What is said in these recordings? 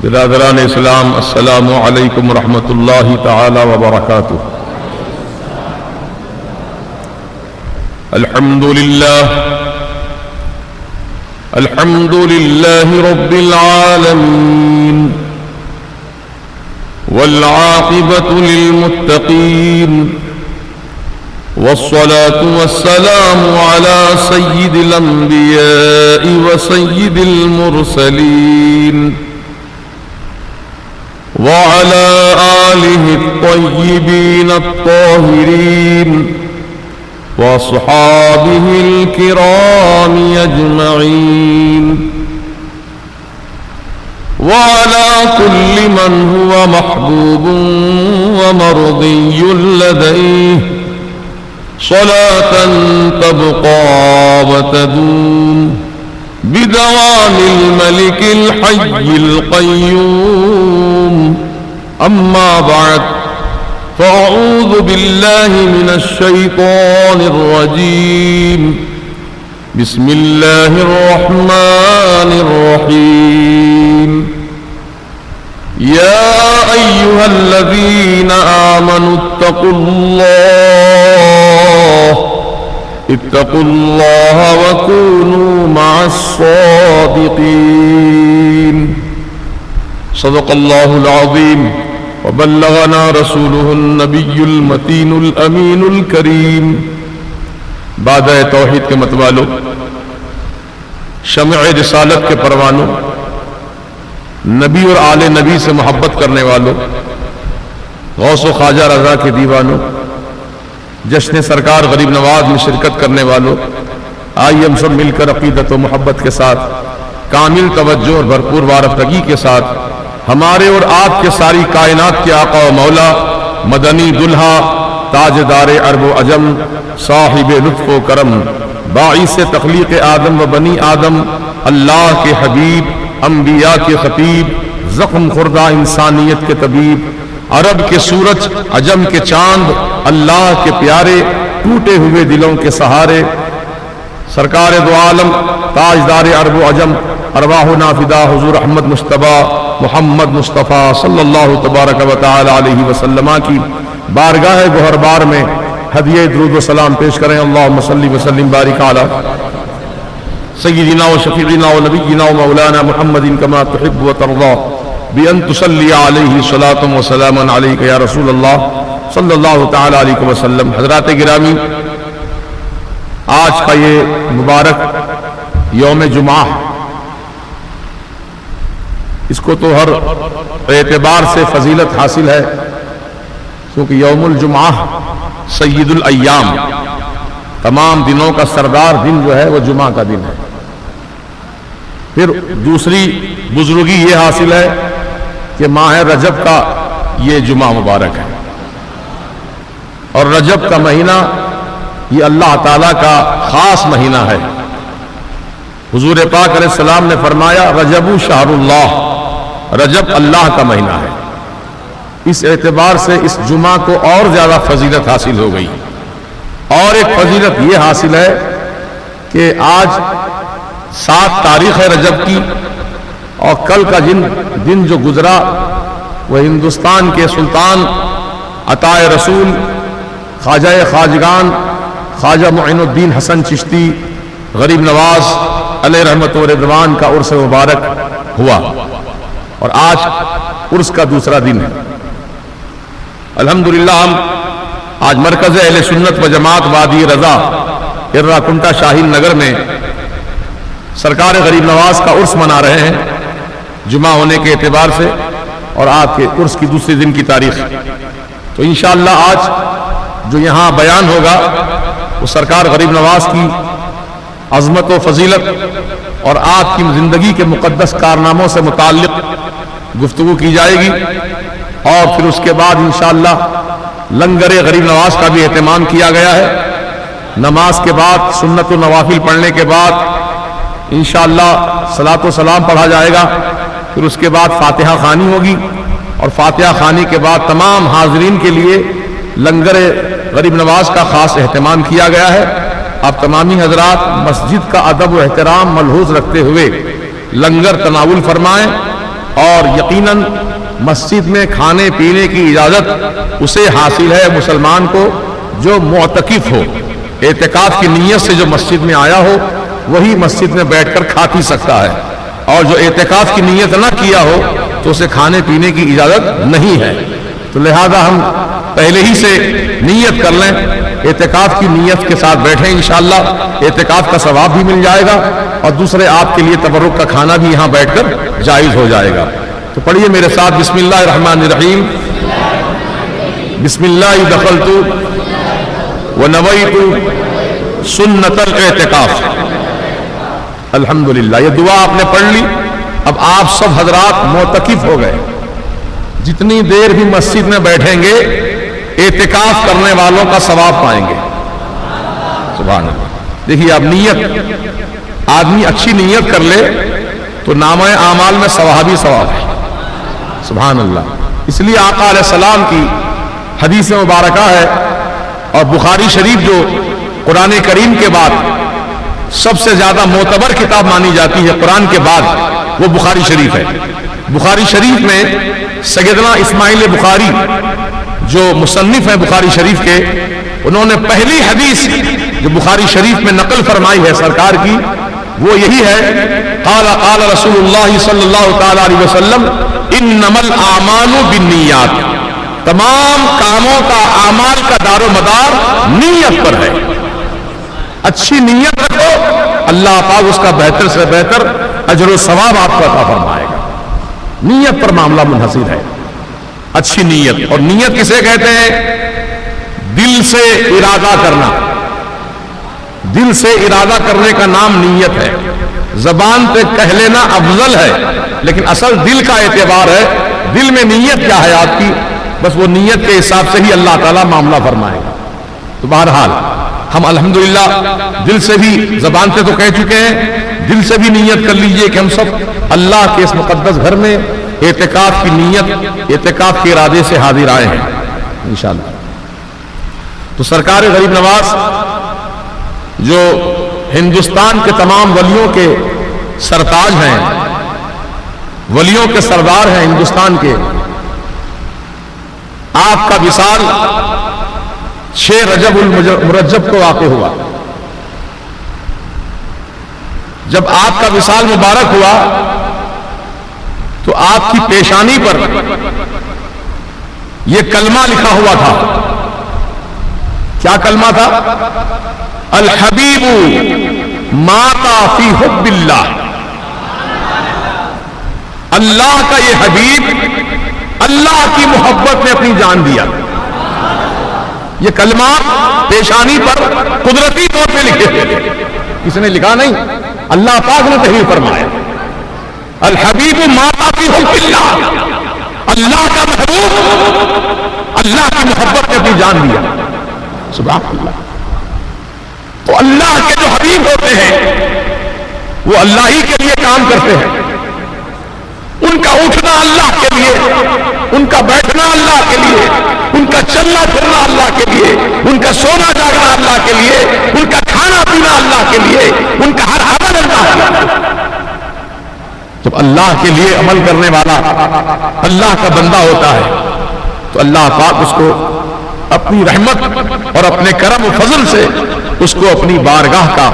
برادران اسلام، السلام علیکم ورحمۃ اللہ تعالی وبرکاتہ۔ الحمد للہ رب العالمین والعاقبۃ للمتقین والصلاة والسلام على سید الانبیاء وسید المرسلین وعلى آلہ الطیبین الطاہرین واصحابہ الکرام اجمعین وعلى كل من هو محبوب ومرضی لدیہ صلاة تبقى وتدوم بدوام الملك الحي القيوم، أما بعد فأعوذ بالله من الشيطان الرجيم، بسم الله الرحمن الرحيم، يا أيها الذين آمنوا اتقوا الله وكونوا مع الصادقين، صدق الله العظيم وبلغنا رسوله النبي المتين الأمين الكريم۔ بعد توحید کے متوالو، شمع رسالت کے پروانوں، نبی اور آل نبی سے محبت کرنے والوں، غوث و خواجہ رضا کے دیوانوں، جشن سرکار غریب نواز میں شرکت کرنے والوں، آئیے ہم سب مل کر عقیدت و محبت کے ساتھ، کامل توجہ اور بھرپور وارفتگی کے ساتھ ہمارے اور آپ کے ساری کائنات کے آقا و مولا، مدنی دلہا، تاجدار عرب و عجم، صاحب لطف و کرم، باعث تخلیق آدم و بنی آدم، اللہ کے حبیب، انبیاء کے خطیب، زخم خوردہ انسانیت کے طبیب، عرب کے سورج، عجم کے چاند، اللہ کے پیارے، ٹوٹے ہوئے دلوں کے سہارے، سرکار دو عالم، تاجدار عرب و عجم، ارواحنا فدا حضور احمد مصطفیٰ محمد مصطفیٰ صلی اللہ تبارک و تعالی علیہ وسلم کی بارگاہ گوہربار میں ہدیہ درود و سلام پیش کریں۔ اللہم صلی وسلم بارک علی سیدنا و شفیعنا و نبینا و مولانا محمد کما تحب و ترضا بأن تصلی علیہ صلاۃ و سلام علیک یا رسول اللہ صلی اللہ تعالی علیہ وسلم۔ حضرات گرامی، آج کا یہ مبارک یوم جمعہ، اس کو تو ہر اعتبار سے فضیلت حاصل ہے، کیونکہ یوم الجمعہ سید الایام، تمام دنوں کا سردار دن جو ہے وہ جمعہ کا دن ہے۔ پھر دوسری بزرگی یہ حاصل ہے کہ ماہ رجب کا یہ جمعہ مبارک ہے، اور رجب کا مہینہ یہ اللہ تعالیٰ کا خاص مہینہ ہے۔ حضور پاک علیہ السلام نے فرمایا رجب شہر اللہ، رجب اللہ کا مہینہ ہے۔ اس اعتبار سے اس جمعہ کو اور زیادہ فضیلت حاصل ہو گئی۔ اور ایک فضیلت یہ حاصل ہے کہ آج 7 تاریخ ہے رجب کی، اور کل کا دن جو گزرا وہ ہندوستان کے سلطان عطائے رسول خواجہ خواجگان خواجہ معین الدین حسن چشتی غریب نواز علیہ رحمت و رضوان کا عرس مبارک ہوا، اور آج عرس کا دوسرا دن ہے۔ الحمدللہ ہم آج مرکز اہل سنت و جماعت وادی رضا اررا کنٹا شاہین نگر میں سرکار غریب نواز کا عرس منا رہے ہیں، جمعہ ہونے کے اعتبار سے، اور آپ کے عرس کی دوسری دن کی تاریخ۔ تو انشاءاللہ آج جو یہاں بیان ہوگا وہ سرکار غریب نواز کی عظمت و فضیلت اور آپ کی زندگی کے مقدس کارناموں سے متعلق گفتگو کی جائے گی، اور پھر اس کے بعد انشاءاللہ لنگر غریب نواز کا بھی اہتمام کیا گیا ہے۔ نماز کے بعد سنت و نوافل پڑھنے کے بعد انشاءاللہ صلاۃ و سلام پڑھا جائے گا، پھر اس کے بعد فاتحہ خوانی ہوگی، اور فاتحہ خوانی کے بعد تمام حاضرین کے لیے لنگر غریب نواز کا خاص اہتمام کیا گیا ہے۔ آپ تمامی حضرات مسجد کا ادب و احترام ملحوظ رکھتے ہوئے لنگر تناول فرمائیں، اور یقیناً مسجد میں کھانے پینے کی اجازت اسے حاصل ہے مسلمان کو جو معتکف ہو، اعتکاف کی نیت سے جو مسجد میں آیا ہو وہی مسجد میں بیٹھ کر کھا پی سکتا ہے، اور جو اعتکاف کی نیت نہ کیا ہو تو اسے کھانے پینے کی اجازت نہیں ہے۔ تو لہذا ہم پہلے ہی سے نیت کر لیں، اعتکاف کی نیت کے ساتھ بیٹھیں، انشاءاللہ اعتکاف کا ثواب بھی مل جائے گا اور دوسرے آپ کے لیے تبرک کا کھانا بھی یہاں بیٹھ کر جائز ہو جائے گا۔ تو پڑھیے میرے ساتھ، بسم اللہ الرحمن الرحیم، بسم اللہ دخلت ونویت سنت الاعتکاف۔ الحمدللہ، یہ دعا آپ نے پڑھ لی، اب آپ سب حضرات معتکف ہو گئے، جتنی دیر بھی مسجد میں بیٹھیں گے اعتکاف کرنے والوں کا ثواب پائیں گے۔ سبحان اللہ۔ دیکھیے اب نیت، آدمی اچھی نیت کر لے تو نامہ اعمال میں ثواب ہی ثواب ہے۔ سبحان اللہ۔ اس لیے آقا علیہ السلام کی حدیث مبارکہ ہے، اور بخاری شریف جو قرآن کریم کے بعد سب سے زیادہ معتبر کتاب مانی جاتی ہے قرآن کے بعد، وہ بخاری شریف ہے۔ بخاری شریف میں سیدنا اسماعیل بخاری جو مصنف ہیں بخاری شریف کے، انہوں نے پہلی حدیث جو بخاری شریف میں نقل فرمائی ہے سرکار کی، وہ یہی ہے، قال قال رسول اللہ صلی اللہ تعالی علیہ وسلم انما الاعمال بالنیات، تمام کاموں کا، اعمال کا دار و مدار نیت پر ہے۔ اچھی نیت رکھو، اللہ پاک اس کا بہتر سے بہتر اجر و ثواب آپ کو عطا فرمائے گا۔ نیت پر معاملہ منحصر ہے، اچھی نیت۔ اور نیت کسے کہتے ہیں؟ دل سے ارادہ کرنا، دل سے ارادہ کرنے کا نام نیت ہے۔ زبان پہ کہہ لینا افضل ہے، لیکن اصل دل کا اعتبار ہے، دل میں نیت کیا ہے آپ کی، بس وہ نیت کے حساب سے ہی اللہ تعالیٰ معاملہ فرمائے گا۔ تو بہرحال ہم الحمدللہ دل سے بھی، زبان سے تو کہہ چکے ہیں، دل سے بھی نیت کر لیجئے کہ ہم سب اللہ کے اس مقدس گھر میں اعتکاف کی نیت، اعتکاف کے ارادے سے حاضر آئے ہیں انشاءاللہ۔ تو سرکار غریب نواز جو ہندوستان کے تمام ولیوں کے سرتاج ہیں، ولیوں کے سردار ہیں ہندوستان کے، آپ کا وصال 6 رجب المرجب کو واقع ہوا۔ جب آپ کا وصال مبارک ہوا تو آپ کی پیشانی پر یہ کلمہ لکھا ہوا تھا۔ کیا کلمہ تھا؟ الحبیب ماتا فی حب اللہ، اللہ کا یہ حبیب اللہ کی محبت میں اپنی جان دیا۔ یہ کلمہ پیشانی پر قدرتی طور پہ لکھے تھے، کسی نے لکھا نہیں، اللہ پاک نے تحریر فرمایا۔ الحبیب ماتا فی حب اللہ، اللہ کا محبوب اللہ کی محبت میں اپنی جان دیا۔ سبحان اللہ۔ تو اللہ کے جو حبیب ہوتے ہیں وہ اللہ ہی کے لیے کام کرتے ہیں، ان کا اٹھنا اللہ کے لیے، ان کا بیٹھنا اللہ کے لیے، ان کا چلنا پھرنا اللہ کے لیے، ان کا سونا جاگنا اللہ کے لیے، ان کا کھانا پینا اللہ کے لیے، ان کا ہر عمل اللہ کے لیے۔ جب اللہ کے لیے عمل کرنے والا اللہ کا بندہ ہوتا ہے تو اللہ پاک اس کو اپنی رحمت اور اپنے کرم و فضل سے اس کو اپنی بارگاہ کا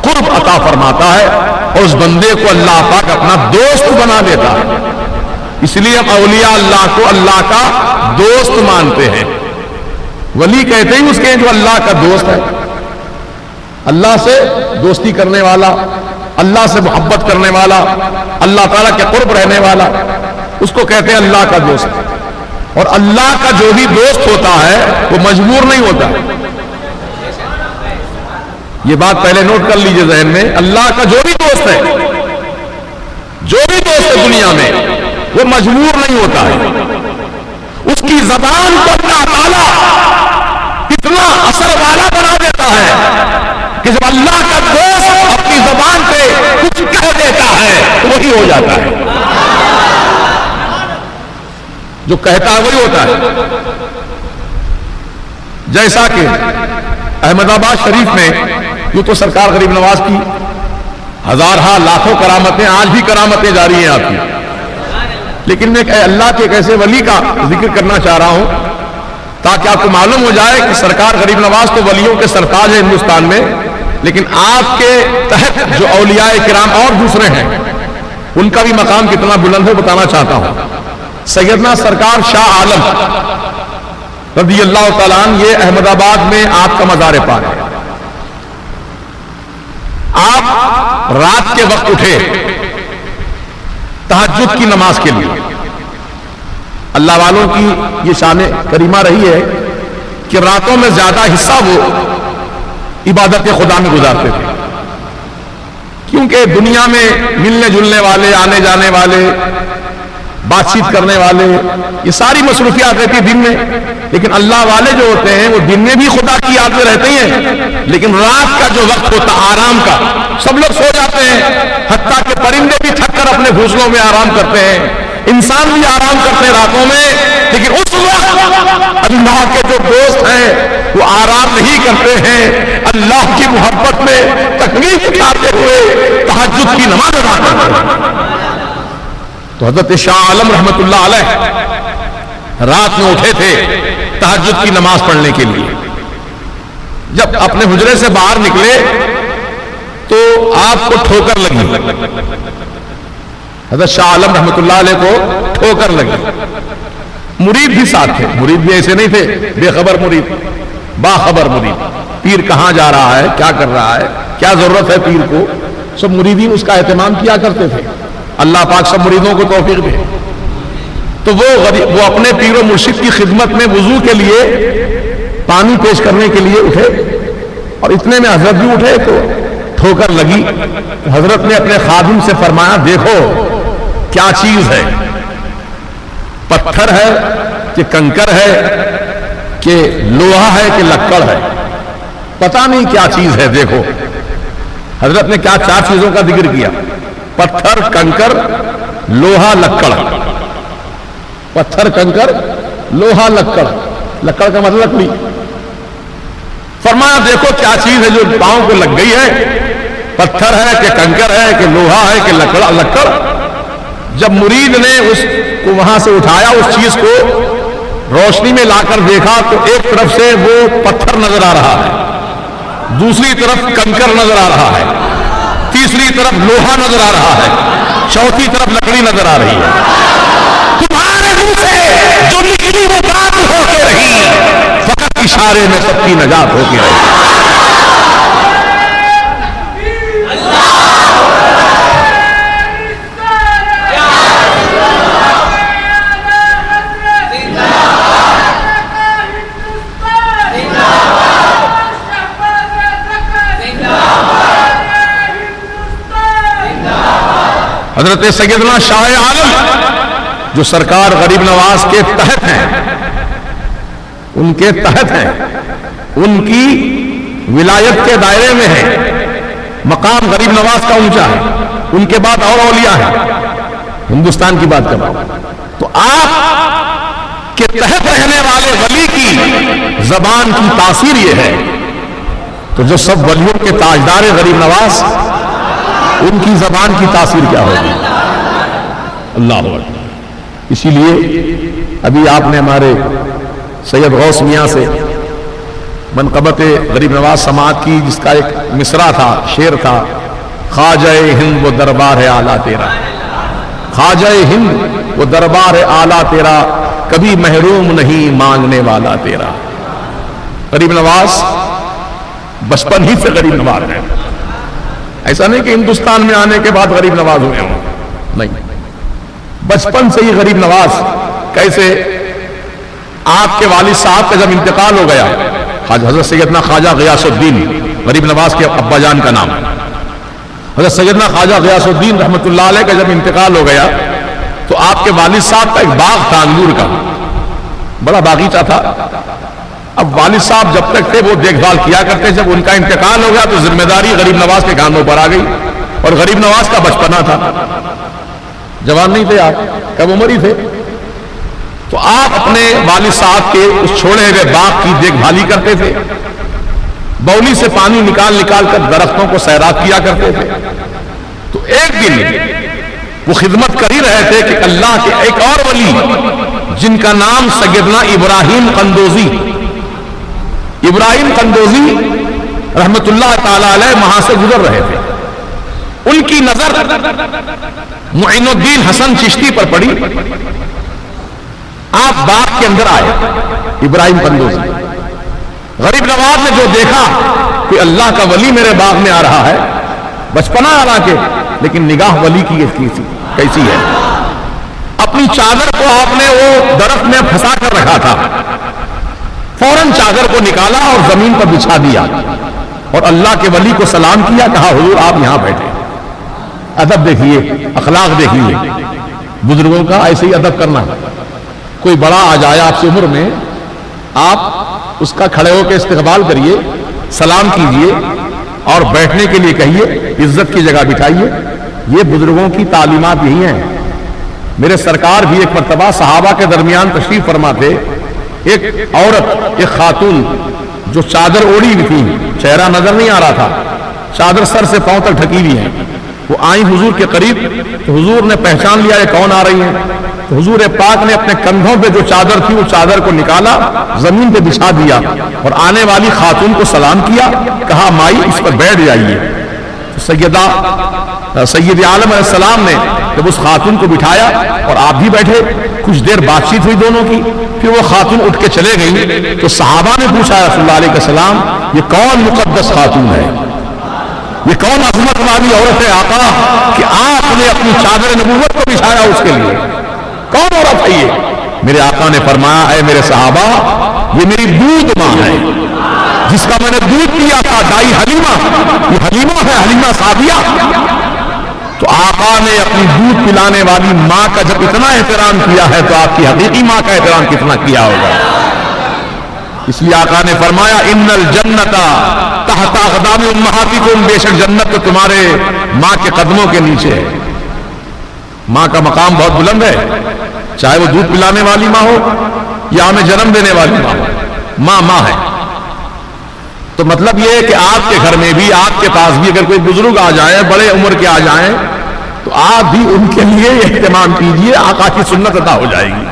قرب عطا فرماتا ہے، اور اس بندے کو اللہ پاک اپنا دوست بنا دیتا ہے۔ اس لیے ہم اولیاء اللہ کو اللہ کا دوست مانتے ہیں۔ ولی کہتے ہی اس کے جو اللہ کا دوست ہے، اللہ سے دوستی کرنے والا، اللہ سے محبت کرنے والا، اللہ تعالیٰ کے قرب رہنے والا، اس کو کہتے ہیں اللہ کا دوست۔ اور اللہ کا جو بھی دوست ہوتا ہے وہ مجبور نہیں ہوتا۔ یہ بات پہلے نوٹ کر لیجئے ذہن میں، اللہ کا جو بھی دوست ہے، جو بھی دوست ہے دنیا میں، وہ مجبور نہیں ہوتا ہے۔ اس کی زبان کو اللہ تعالیٰ اتنا اثر والا بنا دیتا ہے کہ جب اللہ کا دوست اپنی زبان پہ کچھ کہہ دیتا ہے تو وہی ہو جاتا ہے، جو کہتا ہے وہی ہوتا ہے۔ جیسا کہ احمد آباد شریف میں یوں تو سرکار غریب نواز کی ہزارہا لاکھوں کرامتیں، آج بھی کرامتیں جاری ہیں آپ کی، لیکن میں اللہ کے ایک ایسے ولی کا ذکر کرنا چاہ رہا ہوں تاکہ آپ کو معلوم ہو جائے کہ سرکار غریب نواز تو ولیوں کے سرتاج ہے ہندوستان میں، لیکن آپ کے تحت جو اولیاء کرام اور دوسرے ہیں ان کا بھی مقام کتنا بلند ہے بتانا چاہتا ہوں۔ سیدنا سرکار شاہ عالم رضی اللہ تعالیٰ عنہ، یہ احمد آباد میں آپ کا مزار پاک ہے۔ آپ رات کے وقت اٹھے تہجد کی نماز کے لیے۔ اللہ والوں کی یہ شان کریمہ رہی ہے کہ راتوں میں زیادہ حصہ وہ عبادت خدا میں گزارتے تھے، کیونکہ دنیا میں ملنے جلنے والے، آنے جانے والے، بات چیت کرنے والے، یہ ساری مصروفیات رہتی دن میں، لیکن اللہ والے جو ہوتے ہیں وہ دن میں بھی خدا کی یاد میں رہتے ہیں، لیکن رات کا جو وقت ہوتا آرام کا، سب لوگ سو جاتے ہیں، حتیٰ کہ پرندے بھی تھک کر اپنے گھونسلوں میں آرام کرتے ہیں، انسان بھی آرام کرتے ہیں راتوں میں، لیکن اس وقت اللہ کے جو دوست ہیں وہ آرام نہیں کرتے ہیں، اللہ کی محبت میں تکلیف اٹھاتے ہوئے تہجد کی نماز ادا کرتے ہیں۔ تو حضرت شاہ عالم رحمت اللہ علیہ رات میں اٹھے تھے تہجد کی نماز پڑھنے کے لیے۔ جب اپنے حجرے سے باہر نکلے تو آپ کو ٹھوکر لگی، حضرت شاہ عالم رحمت اللہ علیہ کو ٹھوکر لگی۔ مرید بھی ساتھ تھے، مرید بھی ایسے نہیں تھے بے خبر مرید، باخبر مرید، پیر کہاں جا رہا ہے، کیا کر رہا ہے، کیا ضرورت ہے پیر کو، سب مریدین اس کا اہتمام کیا کرتے تھے۔ اللہ پاک سب مریدوں کو توفیق دے۔ تو وہ اپنے پیر و مرشد کی خدمت میں وضو کے لیے پانی پیش کرنے کے لیے اٹھے، اور اتنے میں حضرت بھی اٹھے تو ٹھوکر لگی۔ حضرت نے اپنے خادم سے فرمایا، دیکھو کیا چیز ہے، پتھر ہے کہ کنکر ہے کہ لوہا ہے کہ لکڑ ہے، پتہ نہیں کیا چیز ہے، دیکھو۔ حضرت نے کیا 4 چیزوں کا ذکر کیا، پتھر، کنکر، لوہا، لکڑ۔ پتھر، کنکر، لوہا، لکڑ، لکڑ کا مطلب لکڑی۔ فرمایا دیکھو کیا چیز ہے جو پاؤں کو لگ گئی ہے، پتھر ہے کہ کنکر ہے کہ لوہا ہے کہ لکڑ۔ جب مرید نے اس کو وہاں سے اٹھایا، اس چیز کو روشنی میں لا کر دیکھا تو ایک طرف سے وہ پتھر نظر آ رہا ہے، دوسری طرف کنکر نظر آ رہا ہے، تیسری طرف لوہا نظر آ رہا ہے، چوتھی طرف لکڑی نظر آ رہی ہے۔ تمہارے منہ سے جو نکلی وہ بات ہو کے رہی، فقط اشارے میں سب کی نجات ہو کے رہی۔ حضرت سیدنا شاہ عالم جو سرکار غریب نواز کے تحت ہیں، ان کے تحت ہیں، ان کی ولایت کے دائرے میں ہے، مقام غریب نواز کا اونچا ہے، ان کے بعد اور اولیاء ہیں، ہندوستان کی بات کر رہا ہوں۔ تو آپ کے تحت رہنے والے ولی کی زبان کی تاثیر یہ ہے، تو جو سب ولیوں کے تاجدار غریب نواز، ان کی زبان کی تاثیر کیا ہوگی؟ اللہ اکبر۔ اسی لیے ابھی آپ نے ہمارے سید غوث میاں سے منقبت غریب نواز سماعت کی، جس کا ایک مصرع تھا، شعر تھا، خواجہ ہند وہ دربار اعلیٰ تیرا، خواجہ ہند وہ دربار اعلیٰ تیرا، کبھی محروم نہیں مانگنے والا تیرا۔ غریب نواز بچپن ہی سے غریب نواز ہے، ایسا نہیں کہ ہندوستان میں آنے کے بعد غریب نواز ہوئے ہوں، نہیں، بچپن سے ہی غریب نواز۔ کیسے؟ آپ کے والد صاحب کا جب انتقال ہو گیا، حضرت سیدنا خواجہ غیاث الدین، غریب نواز کے ابا جان کا نام، حضرت سیدنا خواجہ غیاث الدین رحمت اللہ علیہ کا جب انتقال ہو گیا تو آپ کے والد صاحب کا ایک باغ تھا انگور کا، بڑا باغیچہ تھا۔ اب والد صاحب جب تک تھے وہ دیکھ بھال کیا کرتے، جب ان کا انتقال ہو گیا تو ذمہ داری غریب نواز کے کاندھوں پر آ گئی، اور غریب نواز کا بچپنا تھا، جوان نہیں تھے آپ، کم عمر ہی تھے۔ تو آپ اپنے والد صاحب کے اس چھوڑے ہوئے باغ کی دیکھ بھالی کرتے تھے، بولی سے پانی نکال نکال کر درختوں کو سیراب کیا کرتے تھے۔ تو ایک دن وہ خدمت کر ہی رہے تھے کہ اللہ کے ایک اور ولی جن کا نام سیدنا ابراہیم قندوزی، ابراہیم قندوزی رحمت اللہ تعالی علیہ وہاں سے گزر رہے تھے. ان کی نظر معین الدین حسن چشتی پر پڑی. آپ باغ کے اندر آئے. ابراہیم قندوزی غریب نواز نے جو دیکھا کہ اللہ کا ولی میرے باغ میں آ رہا ہے، بچپنا حالانکہ لیکن نگاہ ولی کی کیسی ہے. اپنی چادر کو آپ نے وہ درخت میں پھنسا کر رکھا تھا، فوراً چادر کو نکالا اور زمین پر بچھا دیا اور اللہ کے ولی کو سلام کیا. کہا حضور آپ یہاں بیٹھے. ادب دیکھیے، اخلاق دیکھیے بزرگوں کا، ایسے ہی ادب کرنا. کوئی بڑا آ جائے آپ سے عمر میں، آپ اس کا کھڑے ہو کے استقبال کریے، سلام کیجئے اور بیٹھنے کے لیے کہیے، عزت کی جگہ بٹھائیے. یہ بزرگوں کی تعلیمات یہی ہیں. میرے سرکار بھی ایک مرتبہ صحابہ کے درمیان تشریف فرما تھے. ایک عورت، ایک خاتون جو چادر اوڑی ہوئی تھی، چہرہ نظر نہیں آ رہا تھا، چادر سر سے پاؤں تک ڈھکی ہوئی ہے. وہ آئیں حضور کے قریب تو حضور نے پہچان لیا یہ کون آ رہی ہیں. تو حضور پاک نے اپنے کندھوں پہ جو چادر تھی وہ چادر کو نکالا، زمین پہ بچھا دیا اور آنے والی خاتون کو سلام کیا. کہا مائی اس پر بیٹھ جائیے. سید عالم علیہ السلام نے جب اس خاتون کو بٹھایا اور آپ بھی بیٹھے، کچھ دیر بات چیت ہوئی دونوں کی. پھر وہ خاتون اٹھ کے چلے گئی تو صحابہ نے پوچھا رسول اللہ علیہ السلام یہ کون مقدس خاتون ہے، یہ کون عظمت والی عورت ہے آقا کہ آپ نے اپنی چادر نبوت کو بچھایا اس کے لیے؟ کون عورت ہے یہ؟ میرے آقا نے فرمایا اے میرے صحابہ یہ میری دودھ ماں ہے جس کا میں نے دودھ پیا تھا، دائی حلیمہ. یہ حلیمہ ہے، حلیمہ سعدیہ. تو آقا نے اپنی دودھ پلانے والی ماں کا جب اتنا احترام کیا ہے تو آپ کی حقیقی ماں کا احترام کتنا کیا ہوگا. اس لیے آقا نے فرمایا ان الجنت تحت اقدام امہاتکم، بے شک جنت تو تمہارے ماں کے قدموں کے نیچے ہے. ماں کا مقام بہت بلند ہے، چاہے وہ دودھ پلانے والی ماں ہو یا ہمیں جنم دینے والی ماں ہو. ماں ماں ہے. تو مطلب یہ ہے کہ آپ کے گھر میں بھی، آپ کے پاس بھی اگر کوئی بزرگ آ جائیں، بڑے عمر کے آ جائیں، تو آپ بھی ان کے لیے اہتمام کیجئے. آقا کی سنت ادا ہو جائے گی،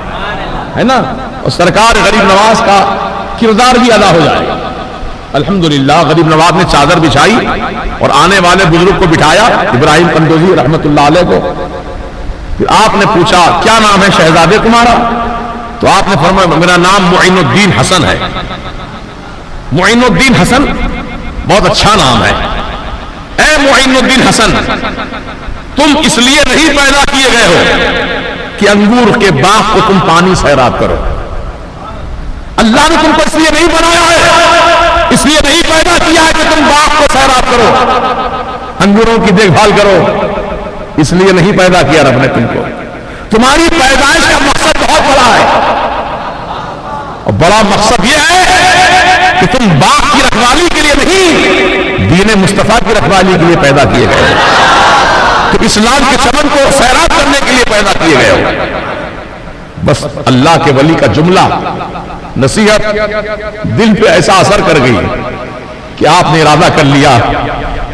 ہے نا. اور سرکار غریب نواز کا کردار بھی ادا ہو جائے گا. الحمدللہ غریب نواز نے چادر بچھائی اور آنے والے بزرگ کو بٹھایا، ابراہیم قندوزی رحمت اللہ علیہ کو. پھر آپ نے پوچھا کیا نام ہے شہزادے تمہارا؟ تو آپ نے فرمایا میرا نام معین الدین حسن ہے. معین الدین حسن بہت اچھا نام ہے. اے معین الدین حسن، تم اس لیے نہیں پیدا کیے گئے ہو کہ انگور کے باغ کو تم پانی سیراب کرو. اللہ نے تم کو اس لیے نہیں بنایا ہے، اس لیے نہیں پیدا کیا ہے کہ تم باغ کو سیراب کرو، انگوروں کی دیکھ بھال کرو. اس لیے نہیں پیدا کیا رب نے تم کو. تمہاری پیدائش کا مقصد بہت بڑا ہے، اور بڑا مقصد یہ ہے کہ تم باغ کی رکھوالی کے لیے نہیں، دین مصطفیٰ کی رکھوالی کے لیے پیدا کیے گئے ہو. تو اسلام کے چمن کو سیراب کرنے کے لیے پیدا کیے گئے ہو. بس اللہ کے ولی کا جملہ نصیحت دل پہ ایسا اثر کر گئی کہ آپ نے ارادہ کر لیا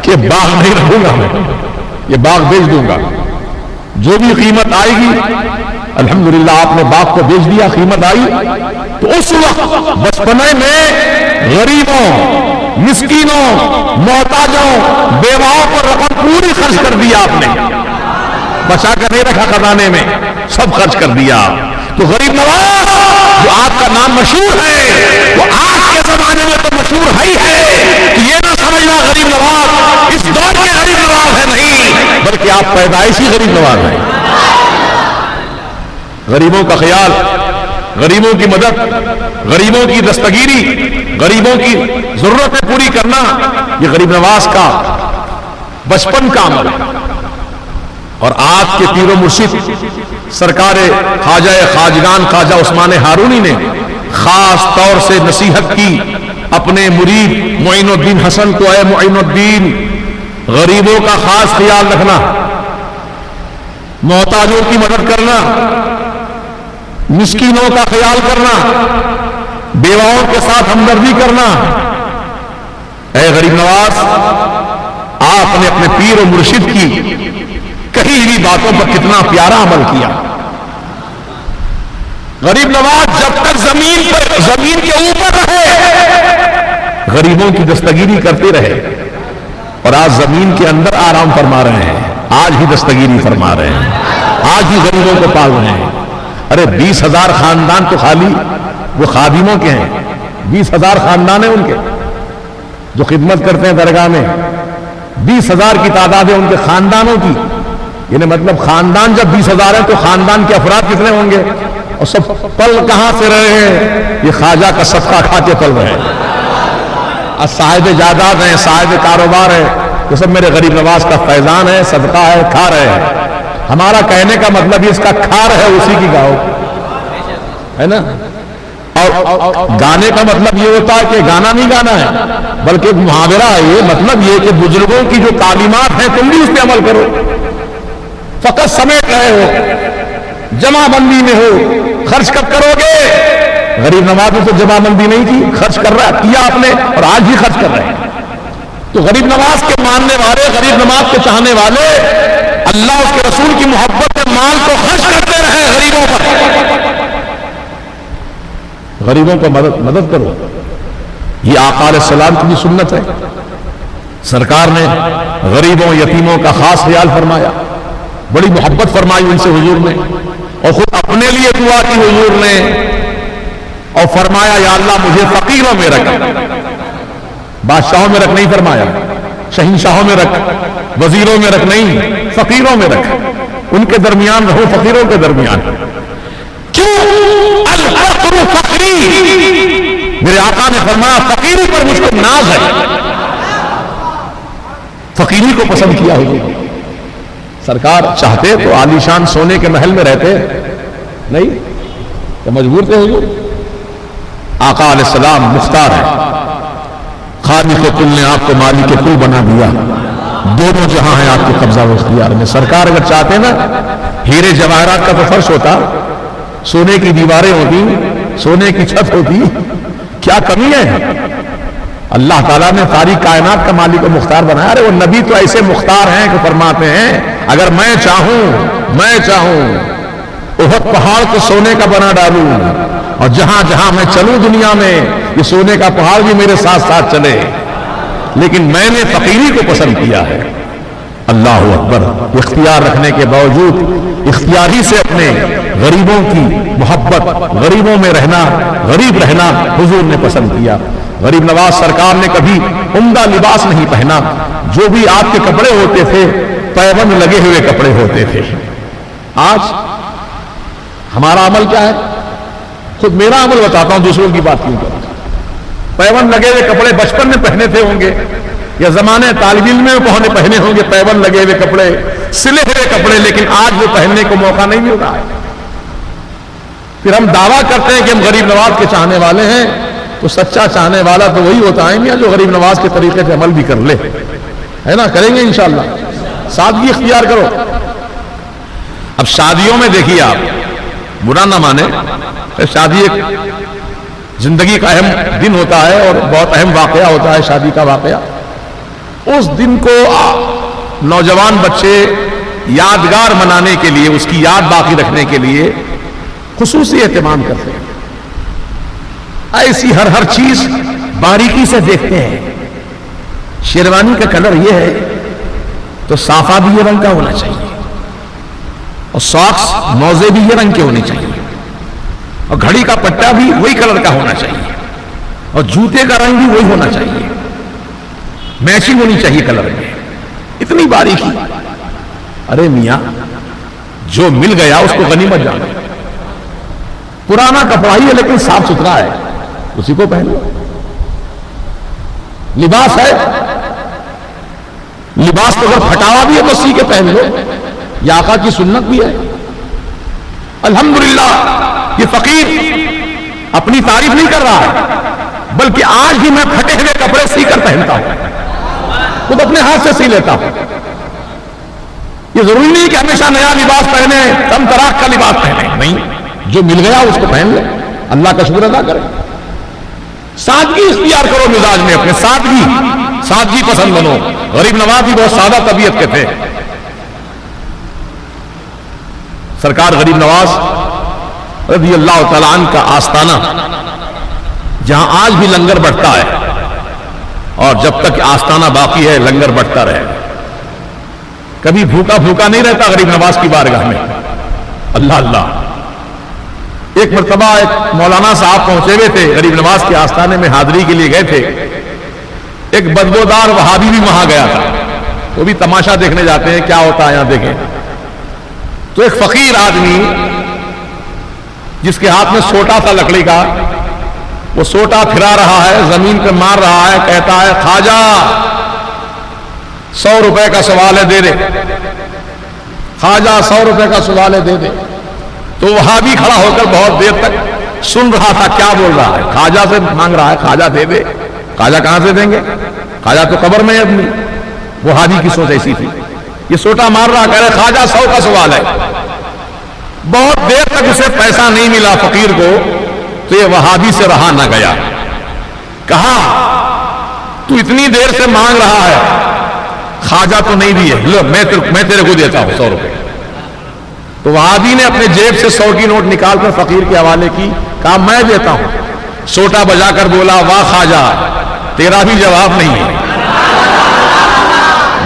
کہ باغ نہیں رکھوں گا، میں یہ باغ بیچ دوں گا. جو بھی قیمت آئے گی، الحمدللہ آپ نے باغ کو بیچ دیا، قیمت آئی. تو اس وقت بچپنے میں غریبوں، مسکینوں، محتاجوں، بیواؤں پر رقم پوری خرچ کر دیا. آپ نے بچا کر نہیں رکھا خزانے میں، سب خرچ کر دیا. تو غریب نواز جو آپ کا نام مشہور ہے وہ آج کے زمانے میں تو مشہور ہے ہی ہے. کہ یہ نہ سمجھنا غریب نواز اس دور کے غریب نواز ہے، نہیں، بلکہ آپ پیدائشی غریب نواز ہیں. غریبوں کا خیال، غریبوں کی مدد، غریبوں کی دستگیری، غریبوں کی ضرورتیں پوری کرنا، یہ غریب نواز کا بچپن کا عمل ہے. اور آپ کے پیر و مرشد سرکار خواجہ خواجگان خواجہ عثمان ہارونی نے خاص طور سے نصیحت کی اپنے مرید معین الدین حسن کو، اے معین الدین، غریبوں کا خاص خیال رکھنا، محتاجوں کی مدد کرنا، مسکینوں کا خیال کرنا، بیواؤں کے ساتھ ہمدردی کرنا. اے غریب نواز، آپ نے اپنے پیر و مرشد کی کہی ہوئی باتوں پر کتنا پیارا عمل کیا. غریب نواز جب تک زمین کے اوپر رہے غریبوں کی دستگیری کرتے رہے, اور آج زمین کے اندر آرام فرما رہے ہیں, آج ہی دستگیری فرما رہے ہیں, آج ہی غریبوں کو پال رہے ہیں. ارے 20,000 خاندان تو خالی وہ خادموں کے ہیں, 20,000 خاندان ہیں ان کے جو خدمت کرتے ہیں درگاہ میں, 20,000 کی تعداد ہے ان کے خاندانوں کی. یعنی مطلب خاندان جب 20,000 ہیں تو خاندان کے افراد کتنے ہوں گے؟ اور سب پل کہاں سے رہے ہیں؟ یہ خواجہ کا صدقہ کھا کے پل رہے ہیں. صاحب جائیداد ہیں, صاحب کاروبار ہے, یہ سب میرے غریب نواز کا فیضان ہے, صدقہ ہے, کھا رہے ہیں. ہمارا کہنے کا مطلب یہ اس کا کھا رہے اسی کی گاؤ ہے نا. اور گانے کا مطلب یہ ہوتا ہے کہ گانا نہیں گانا ہے, بلکہ ایک محاورہ ہے. یہ مطلب یہ کہ بزرگوں کی جو تعلیمات ہیں تم بھی اس پہ عمل کرو. فقط سمیٹ رہے ہو, جمع بندی میں ہو, خرچ کب کرو گے؟ غریب نواز نے تو جمع بندی نہیں کی, خرچ کر رہا کیا آپ نے, اور آج بھی خرچ کر رہے ہیں. تو غریب نواز کے ماننے والے, غریب نواز کے چاہنے والے اللہ اس کے رسول کی محبت میں مال کو خرچ کرتے رہے غریبوں پر. غریبوں کو مدد کرو. یہ آقا علیہ السلام کی بھی سنت ہے. سرکار نے غریبوں یتیموں کا خاص خیال فرمایا, بڑی محبت فرمائی ان سے حضور نے, اور خود اپنے لیے دعا کی حضور نے, اور فرمایا یا اللہ مجھے فقیروں میں رکھ. بادشاہوں میں رکھ نہیں فرمایا, شہنشاہوں میں رکھ, وزیروں میں رکھ نہیں, فقیروں میں رکھ. ان کے درمیان رہو, فقیروں کے درمیان. کیوں؟ الفقر فقری. میرے آقا نے فرمایا فقیری پر مجھ کو ناز ہے. فقیری کو پسند کیا حضور. سرکار چاہتے تو عالیشان سونے کے محل میں رہتے نہیں, تو مجبور تھے حضور. آقا علیہ السلام مختار ہے, خالق کل نے آپ کو مالک کل بنا دیا. دونوں جہاں ہیں آپ کے قبضہ و اختیار میں. سرکار اگر چاہتے نا ہیرے جواہرات کا تو فرش ہوتا, سونے کی دیواریں ہوتی, سونے کی چھت ہوتی, کیا کمی ہے؟ اللہ تعالیٰ نے ساری کائنات کا مالک و مختار بنایا. ارے وہ نبی تو ایسے مختار ہیں کہ فرماتے ہیں اگر میں چاہوں احد پہاڑ کو سونے کا بنا ڈالوں, اور جہاں جہاں میں چلوں دنیا میں یہ سونے کا پہاڑ بھی میرے ساتھ ساتھ چلے, لیکن میں نے فقیری کو پسند کیا ہے. اللہ اکبر. اختیار رکھنے کے باوجود اختیاری سے اپنے غریبوں کی محبت, غریبوں میں رہنا, غریب رہنا حضور نے پسند کیا. غریب نواز سرکار نے کبھی عمدہ لباس نہیں پہنا. جو بھی آپ کے کپڑے ہوتے تھے پیبند لگے ہوئے کپڑے ہوتے تھے. آج ہمارا عمل کیا ہے؟ خود میرا عمل بتاتا ہوں, دوسروں کی بات کیوں کروں. پیبند لگے ہوئے کپڑے بچپن میں پہنے تھے ہوں گے, یا زمانے طالب علم میں پہنے ہوں گے پیبند لگے ہوئے کپڑے, سلے ہوئے کپڑے, لیکن آج وہ پہننے کو موقع نہیں مل رہا ہے. پھر ہم دعویٰ کرتے ہیں کہ ہم غریب نواز کے چاہنے والے ہیں, تو سچا چاہنے والا تو وہی ہوتا ہے میاں جو غریب نواز کے طریقے سے عمل بھی کر لے, ہے نا. کریں گے انشاءاللہ. سادگی اختیار کرو. اب شادیوں میں دیکھیے آپ, برا نہ مانے, شادی ایک زندگی کا اہم دن ہوتا ہے اور بہت اہم واقعہ ہوتا ہے شادی کا واقعہ. اس دن کو نوجوان بچے یادگار منانے کے لیے, اس کی یاد باقی رکھنے کے لیے خصوصی اہتمام کرتے ہیں. ایسی ہر چیز باریکی سے دیکھتے ہیں. شیروانی کا کلر یہ ہے تو صافہ بھی یہ رنگ کا ہونا چاہیے, اور ساکس موزے بھی یہ رنگ کے ہونے چاہیے, اور گھڑی کا پٹا بھی وہی کلر کا ہونا چاہیے, اور جوتے کا رنگ بھی وہی ہونا چاہیے, میچنگ ہونی چاہیے کلر میں. اتنی باریکی. ارے میاں جو مل گیا اس کو غنیمت جانا. پرانا کپڑا ہی ہے لیکن صاف ستھرا ہے, اسی کو پہن لو. لباس ہے, لباس تو اگر پھٹاوا بھی ہے تو سی کے پہن لو, یہ آقا کی سنت بھی ہے. الحمدللہ یہ فقیر اپنی تعریف نہیں کر رہا ہے, بلکہ آج بھی میں پھٹے ہوئے کپڑے سی کر پہنتا ہوں, خود اپنے ہاتھ سے سی لیتا ہوں. یہ ضروری نہیں کہ ہمیشہ نیا لباس پہنے, کم طراق کا لباس پہنے, نہیں, جو مل گیا اس کو پہن لے, اللہ کا شکر ادا کرے. سادگی اختیار کرو مزاج میں اپنے, سادگی پسند بنو. غریب نواز بھی بہت سادہ طبیعت کے تھے. سرکار غریب نواز رضی اللہ تعالیٰ عنہ کا آستانہ جہاں آج بھی لنگر بٹتا ہے، اور جب تک آستانہ باقی ہے لنگر بٹتا رہے گا، کبھی بھوکا بھوکا نہیں رہتا غریب نواز کی بارگاہ میں۔ اللہ اللہ، ایک مرتبہ ایک مولانا صاحب پہنچے ہوئے تھے غریب نواز کے آستانے میں، حاضری کے لیے گئے تھے، ایک بدبودار وہابی بھی وہاں گیا تھا، وہ بھی تماشا دیکھنے جاتے ہیں کیا ہوتا ہے یہاں دیکھیں۔ تو ایک فقیر آدمی جس کے ہاتھ میں سوٹا تھا لکڑی کا، وہ سوٹا پھرا رہا ہے، زمین پہ مار رہا ہے، کہتا ہے خواجہ 100 روپے کا سوال ہے دے دے، خواجہ 100 روپے کا سوال ہے دے دے۔ تو وہاں بھی کھڑا ہو کر بہت دیر تک سن رہا تھا کیا بول رہا ہے، خواجہ سے مانگ رہا ہے خواجہ دے دے، خواجہ کہاں سے دیں گے، خواجہ تو قبر میں ہے اپنی۔ وہ ہادی کی سوچ ایسی تھی، یہ سوٹا مار رہا، کہہ رہے خواجہ 100 کا سوال ہے۔ بہت دیر تک اسے پیسہ نہیں ملا فقیر کو، تو یہ وہابی سے رہا نہ گیا، کہا تو اتنی دیر سے مانگ رہا ہے، خواجہ تو نہیں دیے، لو میں تیرے کو دیتا ہوں 100 روپے۔ تو وہابی نے اپنے جیب سے 100 کی نوٹ نکال کر فقیر کے حوالے کی، کہا میں دیتا ہوں۔ سوٹا بجا کر بولا واہ خواجہ تیرا بھی جواب نہیں ہے،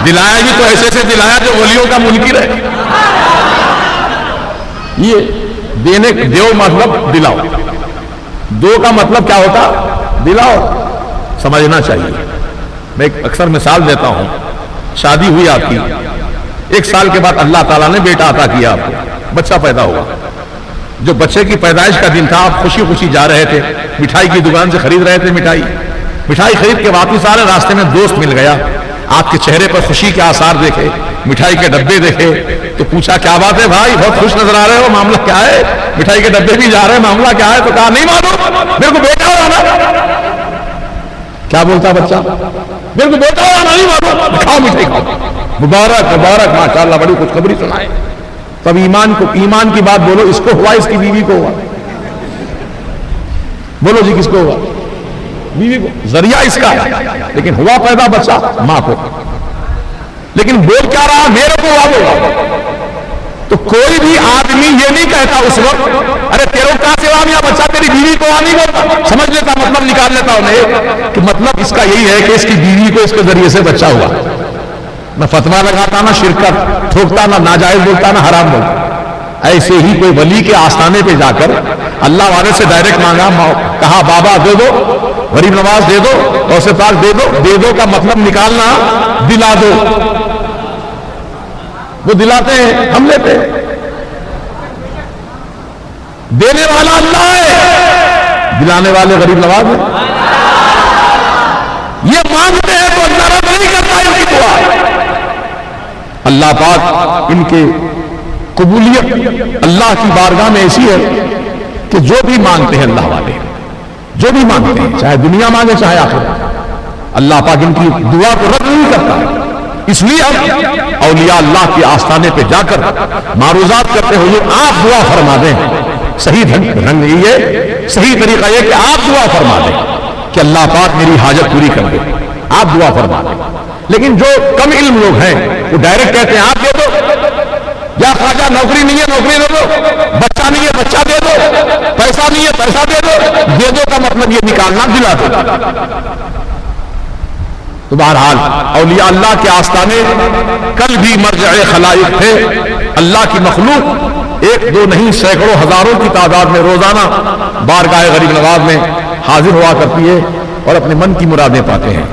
دلایا بھی تو ایسے سے دلایا جو ولیوں کا منکر ہے۔ یہ دینے دیو مطلب دلاؤ، دو کا مطلب کیا ہوتا، دلاؤ، سمجھنا چاہیے۔ میں ایک اکثر مثال دیتا ہوں، شادی ہوئی آپ کی، 1 سال کے بعد اللہ تعالیٰ نے بیٹا عطا کیا آپ کو، بچہ پیدا ہوا۔ جو بچے کی پیدائش کا دن تھا، آپ خوشی خوشی جا رہے تھے، مٹھائی کی دکان سے خرید رہے تھے، مٹھائی خرید کے واپس آ رہے، راستے میں دوست مل گیا، آپ کے چہرے پر خوشی کے آثار دیکھے، مٹھائی کے ڈبے دیکھے، تو پوچھا کیا بات ہے بھائی، بہت خوش نظر آ رہے ہو، معاملہ کیا ہے، مٹھائی کے ڈبے بھی جا رہے ہیں، معاملہ کیا ہے؟ تو کہا نہیں معلوم، میرے کو بیٹا ہوا نا۔ کیا بولتا بچہ، میرے کو بیٹا ہوا نہیں معلوم، کھاؤ مٹھائی کھاؤ، مبارک مبارک ماشاءاللہ، بڑی خوشخبری سنائے۔ تب ایمان کی بات بولو، اس کو ہوا، اس کی بیوی کو ہوا، بولو جی کس کو ہوا، بیوی کو، ذریعہ اس کا ہے، لیکن ہوا پیدا بچہ ماں کو، لیکن بول کیا رہا، میرے کو ہوا بولا۔ تو کوئی بھی آدمی یہ نہیں کہتا اس وقت ارے تیروں کا سوا میاں بچہ تیری بیوی کو نہیں بولتا، سمجھ لیتا، مطلب نکال لیتا انہیں کہ مطلب اس کا یہی ہے کہ اس کی بیوی کو اس کے ذریعے سے بچہ ہوا۔ نہ فتوا لگاتا، نہ شرکت ٹھوکتا، نہ ناجائز بولتا، نہ حرام بولتا۔ ایسے ہی کوئی ولی کے آستانے پہ جا کر اللہ والے سے ڈائریکٹ مانگا، کہا بابا دے دو، غریب نواز دے دو، غوث پاک دے دو، دے دو کا مطلب نکالنا دلا دو، وہ دلاتے ہیں، ہم لیتے ہیں۔ دینے والا اللہ ہے، دلانے والے غریب نواز ہیں۔ یہ مانگتے ہیں تو اللہ رد نہیں کرتا ان کی دعا۔ اللہ پاک ان کے قبولیت اللہ کی بارگاہ میں ایسی ہے کہ جو بھی مانگتے ہیں اللہ والے، جو بھی مانگتے ہیں، چاہے دنیا مانگے چاہے آخرت، اللہ پاک ان کی دعا کو رد نہیں کرتا۔ اس لیے ہم اولیاء اللہ کے آستانے پہ جا کر معروضات کرتے ہوئے آپ دعا فرما دیں، صحیح رنگ نہیں ہے، صحیح طریقہ یہ کہ آپ دعا فرما دیں کہ اللہ پاک میری حاجت پوری کر دے، آپ دعا فرما دیں۔ لیکن جو کم علم لوگ ہیں وہ ڈائریکٹ کہتے ہیں آپ دے دو، یا خواجہ نوکری نہیں ہے نوکری دے دو، بچہ نہیں ہے بچہ دے دو، پیسہ نہیں ہے پیسہ دے دو، دے دو کا مطلب یہ نکالنا دلا دو۔ تو بہرحال اولیاء اللہ کے آستانے کل بھی مرجع خلائق تھے، اللہ کی مخلوق ایک دو نہیں سینکڑوں ہزاروں کی تعداد میں روزانہ بارگاہ غریب نواز میں حاضر ہوا کرتی ہے اور اپنے من کی مرادیں پاتے ہیں۔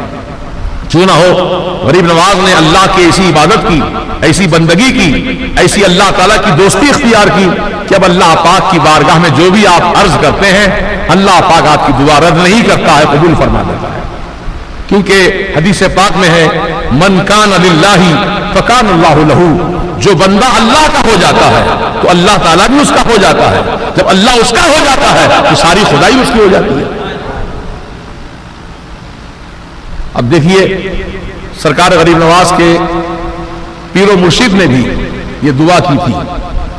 جو نہ ہو غریب نواز نے اللہ کی ایسی عبادت کی، ایسی بندگی کی، ایسی اللہ تعالیٰ کی دوستی اختیار کی کہ اب اللہ پاک کی بارگاہ میں جو بھی آپ عرض کرتے ہیں اللہ پاک آپ کی دعا رد نہیں کرتا ہے، قبول فرما دیتا ہے۔ کیونکہ حدیث پاک میں ہے من کان للہ فکان اللہ لہ، جو بندہ اللہ کا ہو جاتا ہے تو اللہ تعالیٰ بھی اس کا ہو جاتا ہے، جب اللہ اس کا ہو جاتا ہے تو ساری خدائی اس کی ہو جاتی ہے۔ اب دیکھیے سرکار غریب نواز کے پیر و مرشد نے بھی یہ دعا کی تھی،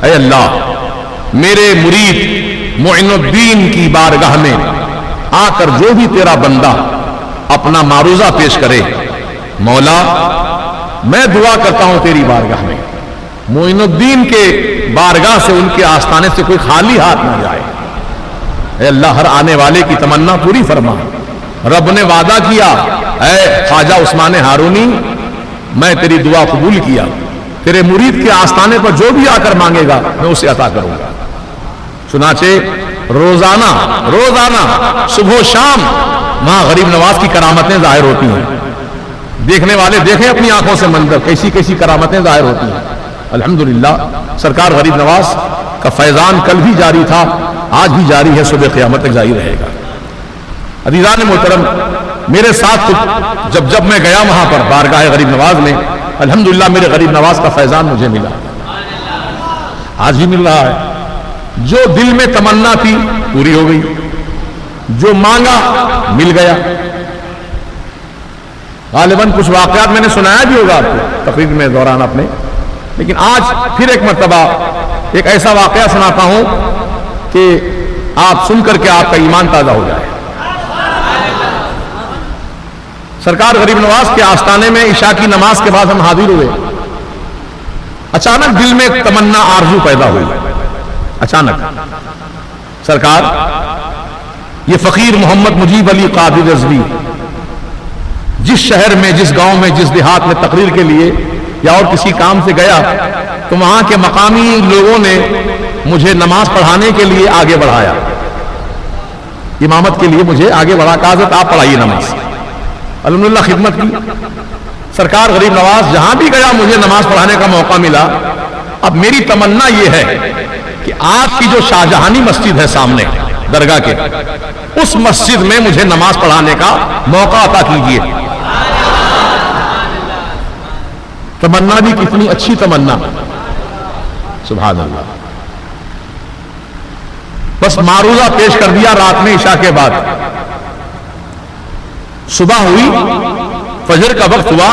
اے اللہ میرے مرید معین الدین کی بارگاہ میں آ کر جو بھی تیرا بندہ اپنا معروضہ پیش کرے، مولا میں دعا کرتا ہوں تیری بارگاہ میں معین الدین کے بارگاہ سے، ان کے آستانے سے کوئی خالی ہاتھ نہ جائے۔ اے اللہ ہر آنے والے کی تمنا پوری فرما۔ رب نے وعدہ کیا، اے خواجہ عثمان ہارونی میں تیری دعا قبول کیا، تیرے مرید کے آستانے پر جو بھی آ کر مانگے گا میں اسے عطا کروں گا۔ چنانچہ روزانہ صبح و شام وہاں غریب نواز کی کرامتیں ظاہر ہوتی ہیں۔ دیکھنے والے دیکھیں اپنی آنکھوں سے منظر، کیسی کیسی کرامتیں ظاہر ہوتی ہیں۔ الحمدللہ سرکار غریب نواز کا فیضان کل بھی جاری تھا، آج بھی جاری ہے، صبح قیامت تک جاری رہے گا۔ عزیزان محترم، میرے ساتھ خود جب میں گیا وہاں پر بارگاہ غریب نواز میں، الحمدللہ میرے غریب نواز کا فیضان مجھے ملا، آج بھی مل رہا ہے۔ جو دل میں تمنا تھی پوری ہو گئی، جو مانگا مل گیا۔ غالباً کچھ واقعات میں نے سنایا بھی ہوگا آپ کو تقریر میں دوران اپنے، لیکن آج پھر ایک مرتبہ ایک ایسا واقعہ سناتا ہوں کہ آپ سن کر کے آپ کا ایمان تازہ ہو جائے۔ سرکار غریب نواز کے آستانے میں عشاء کی نماز کے بعد ہم حاضر ہوئے۔ اچانک دل میں ایک تمنا آرزو پیدا ہوئی، اچانک سرکار یہ فقیر محمد مجیب علی قادری رضوی جس شہر میں، جس گاؤں میں، جس دیہات میں تقریر کے لیے یا اور کسی کام سے گیا تو وہاں کے مقامی لوگوں نے مجھے نماز پڑھانے کے لیے آگے بڑھایا، امامت کے لیے مجھے آگے بڑھا، کہا حضرت آپ پڑھائیے نماز۔ الحمدللہ خدمت کی۔ سرکار غریب نواز جہاں بھی گیا مجھے نماز پڑھانے کا موقع ملا۔ اب میری تمنا یہ ہے کہ آپ کی جو شاہجہانی مسجد ہے سامنے درگاہ کے، اس مسجد میں مجھے نماز پڑھانے کا موقع عطا کیجیے۔ تمنا بھی کتنی اچھی تمنا، سبحان اللہ۔ بس معروضہ پیش کر دیا رات میں عشاء کے بعد، صبح ہوئی، فجر کا وقت ہوا،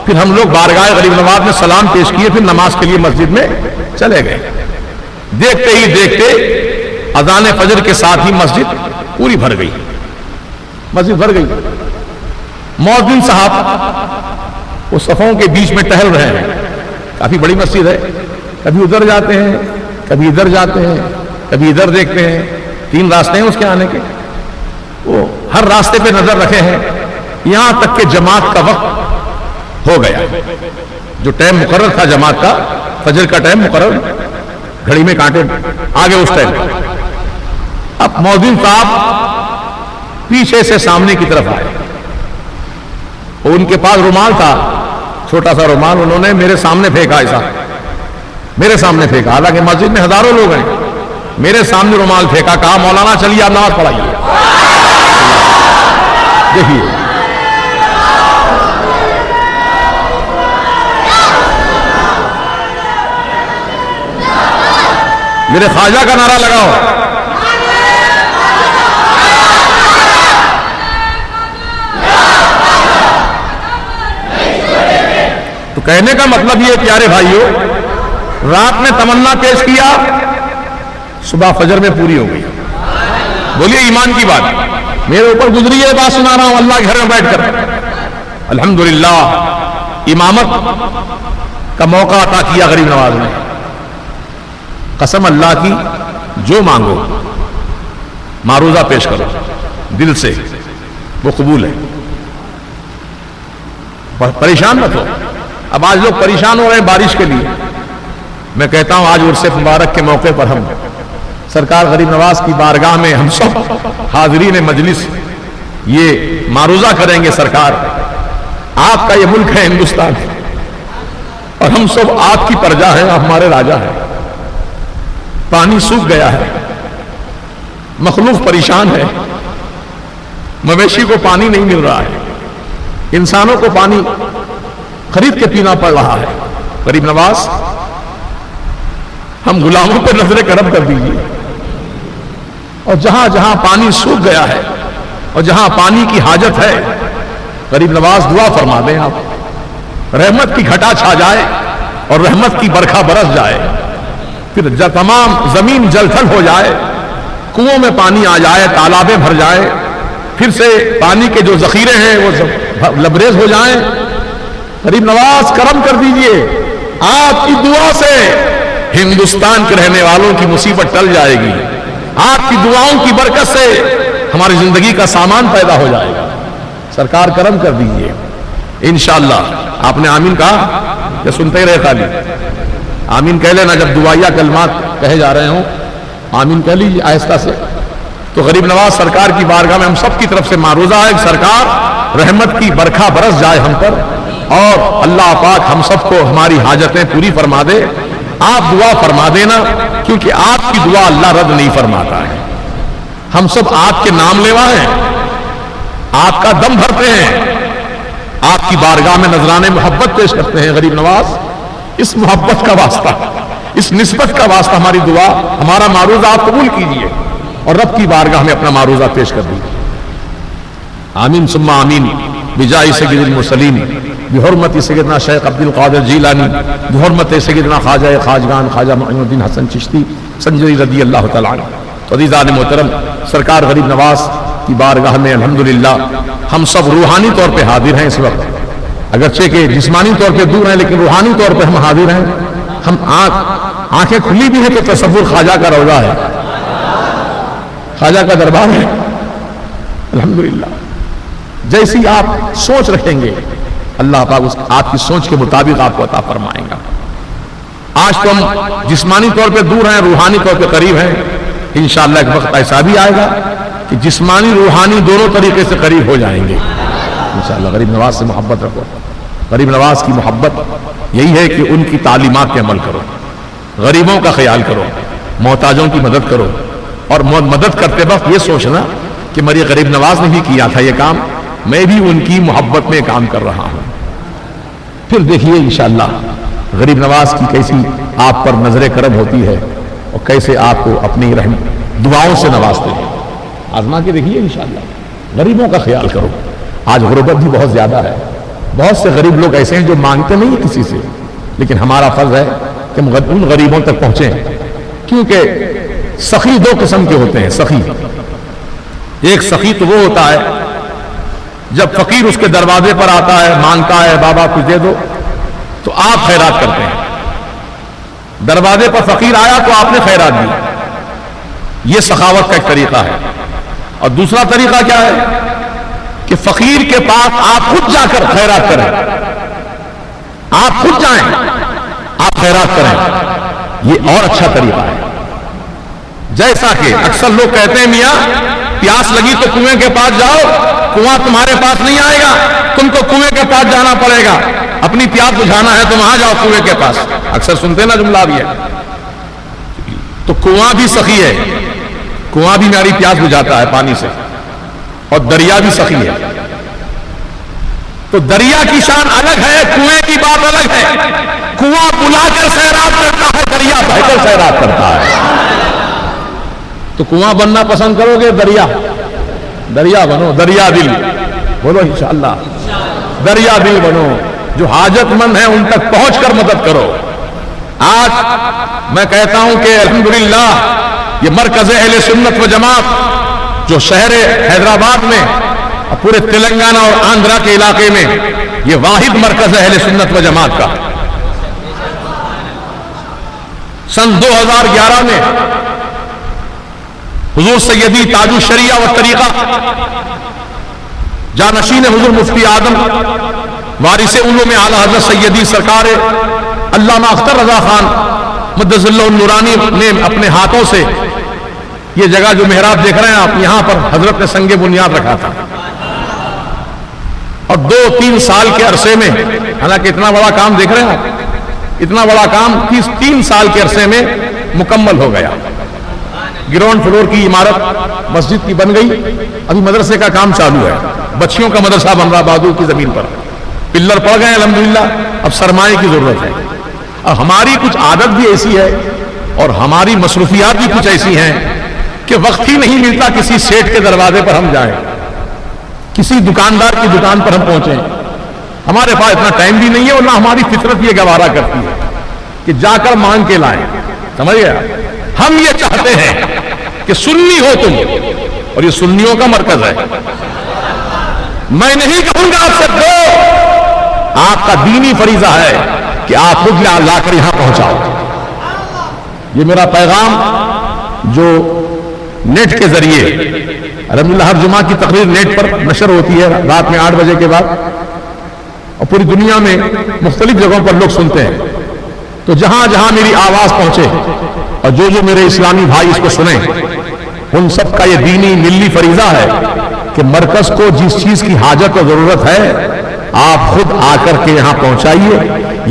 پھر ہم لوگ بارگاہ غریب نواز میں سلام پیش کیے، پھر نماز کے لیے مسجد میں چلے گئے۔ دیکھتے ہی دیکھتے اذان فجر کے ساتھ ہی مسجد پوری بھر گئی، مسجد بھر گئی۔ مؤذن صاحب وہ صفوں کے بیچ میں ٹہل رہے ہیں، کافی بڑی مسجد ہے، کبھی ادھر جاتے ہیں، کبھی ادھر جاتے ہیں، کبھی ادھر دیکھتے ہیں، 3 راستے ہیں اس کے آنے کے، وہ ہر راستے پہ نظر رکھے ہیں، یہاں تک کہ جماعت کا وقت ہو گیا۔ جو ٹائم مقرر تھا جماعت کا، فجر کا ٹائم مقرر، گھڑی میں کانٹے آگے اس ٹائم۔ اب مؤذن صاحب پیچھے سے سامنے کی طرف آئے، اور ان کے پاس رومال تھا، چھوٹا سا رومال، انہوں نے میرے سامنے پھینکا، ایسا میرے سامنے پھینکا، حالانکہ مسجد میں ہزاروں لوگ ہیں، میرے سامنے رومال پھینکا، کہا مولانا چلیے آپ نماز پڑھائیے۔ دیکھیے میرے خواجہ کا نعرہ لگاؤ۔ تو کہنے کا مطلب یہ پیارے بھائیوں، رات میں تمنا پیش کیا، صبح فجر میں پوری ہو گئی۔ بولیے ایمان کی بات، میرے اوپر گزری ہے، بات سنا رہا ہوں اللہ کے گھر میں بیٹھ کر۔ الحمدللہ امامت کا موقع عطا کیا غریب نواز نے۔ قسم اللہ کی، جو مانگو معروضہ پیش کرو دل سے، وہ قبول ہے۔ پریشان مت ہو۔ اب آج لوگ پریشان ہو رہے ہیں بارش کے لیے، میں کہتا ہوں آج عرس مبارک کے موقع پر ہم سرکار غریب نواز کی بارگاہ میں ہم سب حاضرین مجلس یہ معروضہ کریں گے، سرکار آپ کا یہ ملک ہے ہندوستان، اور ہم سب آپ کی پرجا ہیں، آپ ہمارے راجا ہیں۔ پانی سوکھ گیا ہے، مخلوق پریشان ہے، مویشی کو پانی نہیں مل رہا ہے، انسانوں کو پانی خرید کے پینا پڑ رہا ہے۔ غریب نواز ہم غلاموں پر نظر کرم کر دیجیے، اور جہاں جہاں پانی سوکھ گیا ہے اور جہاں پانی کی حاجت ہے، غریب نواز دعا فرما دیں آپ، رحمت کی گھٹا چھا جائے اور رحمت کی برکھا برس جائے، پھر تمام زمین جل تھل ہو جائے، کنووں میں پانی آ جائے، تالابیں بھر جائے، پھر سے پانی کے جو ذخیرے ہیں وہ لبریز ہو جائیں۔ غریب نواز کرم کر دیجئے، آپ کی دعا سے ہندوستان کے رہنے والوں کی مصیبت ٹل جائے گی، آپ کی دعاؤں کی برکت سے ہماری زندگی کا سامان پیدا ہو جائے گا۔ سرکار کرم کر دیجیے انشاءاللہ۔ آپ نے آمین کہا یا سنتے ہی رہے خالی؟ آمین کہہ لینا، جب دعائیہ کلمات کہے جا رہے ہوں آمین کہہ لیجیے آہستہ سے۔ تو غریب نواز سرکار کی بارگاہ میں ہم سب کی طرف سے معروضہ ہے کہ سرکار رحمت کی برکھا برس جائے ہم پر، اور اللہ پاک ہم سب کو ہماری حاجتیں پوری فرما دے۔ آپ دعا فرما دینا، کیونکہ آپ کی دعا اللہ رد نہیں فرماتا ہے۔ ہم سب آپ کے نام لیوا ہیں، آپ کا دم بھرتے ہیں، آپ کی بارگاہ میں نذرانے محبت پیش کرتے ہیں۔ غریب نواز، اس محبت کا واسطہ، اس نسبت کا واسطہ ہماری دعا، ہمارا معروضہ آپ قبول کیجئے اور رب کی بارگاہ میں اپنا معروضہ پیش کر دیجئے۔ آمین ثم آمین بجاہ سید المرسلین، بحرمت سیدنا شیخ عبد القادر جیلانی، بحرمت سیدنا خواجہ خواجگان خواجہ معین الدین حسن چشتی سنجری رضی اللہ تعالیٰ عنہ۔ تو عزیزان محترم، سرکار غریب نواز کی بارگاہ میں الحمدللہ ہم سب روحانی طور پہ حاضر ہیں اس وقت، اگرچہ کہ جسمانی طور پہ دور ہیں لیکن روحانی طور پہ ہم حاضر ہیں۔ ہم آنکھیں کھلی بھی ہیں تو تصور خواجہ کا روضہ ہے، خواجہ کا دربار ہے الحمدللہ۔ جیسی آپ سوچ رکھیں گے اللہ پاک آپ کی سوچ کے مطابق آپ کو عطا فرمائیں گا۔ آج تو ہم جسمانی طور پہ دور ہیں، روحانی طور پہ قریب ہیں۔ انشاءاللہ ایک وقت ایسا بھی آئے گا کہ جسمانی روحانی دونوں طریقے سے قریب ہو جائیں گے انشاءاللہ۔ غریب نواز سے محبت رکھو۔ غریب نواز کی محبت یہی ہے کہ ان کی تعلیمات پہ عمل کرو، غریبوں کا خیال کرو، محتاجوں کی مدد کرو، اور مدد کرتے وقت یہ سوچنا کہ میری غریب نواز نے بھی کیا تھا یہ کام، میں بھی ان کی محبت میں کام کر رہا ہوں۔ پھر دیکھیے انشاءاللہ غریب نواز کی کیسی آپ پر نظر کرم ہوتی ہے اور کیسے آپ کو اپنی رحم دعاؤں سے نوازتے ہیں۔ آزما کے دیکھیے انشاءاللہ، غریبوں کا خیال کرو۔ آج غربت بھی بہت زیادہ ہے، بہت سے غریب لوگ ایسے ہیں جو مانگتے نہیں کسی سے، لیکن ہمارا فرض ہے کہ ہم ان غریبوں تک پہنچیں، کیونکہ سخی دو قسم کے ہوتے ہیں۔ سخی، ایک سخی تو وہ ہوتا ہے جب فقیر اس کے دروازے پر آتا ہے، مانگتا ہے بابا کچھ دے دو، تو آپ خیرات کرتے ہیں۔ دروازے پر فقیر آیا تو آپ نے خیرات دی، یہ سخاوت کا ایک طریقہ ہے۔ اور دوسرا طریقہ کیا ہے کہ فقیر کے پاس آپ خود جا کر خیرات کریں، آپ خود جائیں، آپ خیرات کریں، یہ اور اچھا طریقہ ہے۔ جیسا کہ اکثر لوگ کہتے ہیں میاں پیاس لگی تو کنویں کے پاس جاؤ، کنواں تمہارے پاس نہیں آئے گا، تم کو کنویں کے پاس جانا پڑے گا، اپنی پیاس بجھانا ہے تو وہاں جاؤ کنویں کے پاس۔ اکثر سنتے نا جملہ بھی ہے۔ تو کنواں بھی سخی ہے، کنواں بھی میری پیاس بجھاتا ہے پانی سے، اور دریا بھی سخی ہے۔ تو دریا کی شان الگ ہے، کنویں کی بات الگ ہے۔ کنواں بلا کر سیراب کرتا ہے، دریا بہ کر سیراب کرتا ہے۔ تو کنواں بننا پسند کرو گے؟ دریا بنو، دریا دل بولو انشاءاللہ، دریا دل بنو، جو حاجت مند ہیں ان تک پہنچ کر مدد کرو۔ آج میں کہتا ہوں کہ الحمدللہ یہ مرکز اہل سنت و جماعت جو شہر حیدرآباد میں اور پورے تلنگانہ اور آندھرا کے علاقے میں یہ واحد مرکز اہل سنت و جماعت کا، سن 2011 میں حضور سیدی تاج الشریعہ و طریقہ جانشین حضور مفتی اعظم وارث علوم اعلی حضرت سیدی سرکار علامہ اختر رضا خان مدظ اللہ النورانی نے اپنے ہاتھوں سے یہ جگہ جو محراب دیکھ رہے ہیں آپ، یہاں پر حضرت نے سنگ بنیاد رکھا تھا، اور 2-3 سال کے عرصے میں، حالانکہ اتنا بڑا کام دیکھ رہے ہیں آپ، اتنا بڑا کام 3 سال کے عرصے میں مکمل ہو گیا۔ گراؤنڈ فلور کی عمارت مسجد کی بن گئی، ابھی مدرسے کا کام چالو ہے، بچیوں کا مدرسہ بن رہا بہادور کی زمین پر، پلر پڑ گئے الحمدللہ، اب سرمایہ کی ضرورت ہے۔ اب ہماری کچھ عادت بھی ایسی ہے اور ہماری مصروفیات بھی کچھ ایسی ہیں کہ وقت ہی نہیں ملتا کسی سیٹ کے دروازے پر ہم جائیں، کسی دکاندار کی دکان پر ہم پہنچیں، ہمارے پاس اتنا ٹائم بھی نہیں ہے، اور نہ ہماری فطرت یہ گوارا کرتی ہے کہ جا کر مانگ کے لائیں۔ سمجھ گیا؟ ہم یہ چاہتے ہیں کہ سنی ہو تم، اور یہ سنیوں کا مرکز ہے۔ میں نہیں کہوں گا آپ سے دو، آپ کا دینی فریضہ ہے کہ آپ خود لا کر یہاں پہنچاؤ. یہ میرا پیغام جو نیٹ کے ذریعے الحمدللہ ہر جمعہ کی تقریر نیٹ پر نشر ہوتی ہے رات میں 8 بجے کے بعد, اور پوری دنیا میں مختلف جگہوں پر لوگ سنتے ہیں. تو جہاں جہاں میری آواز پہنچے اور جو جو میرے اسلامی بھائی اس کو سنیں, ان سب کا یہ دینی ملی فریضہ ہے کہ مرکز کو جس چیز کی حاجت اور ضرورت ہے آپ خود آ کر کے یہاں پہنچائیے,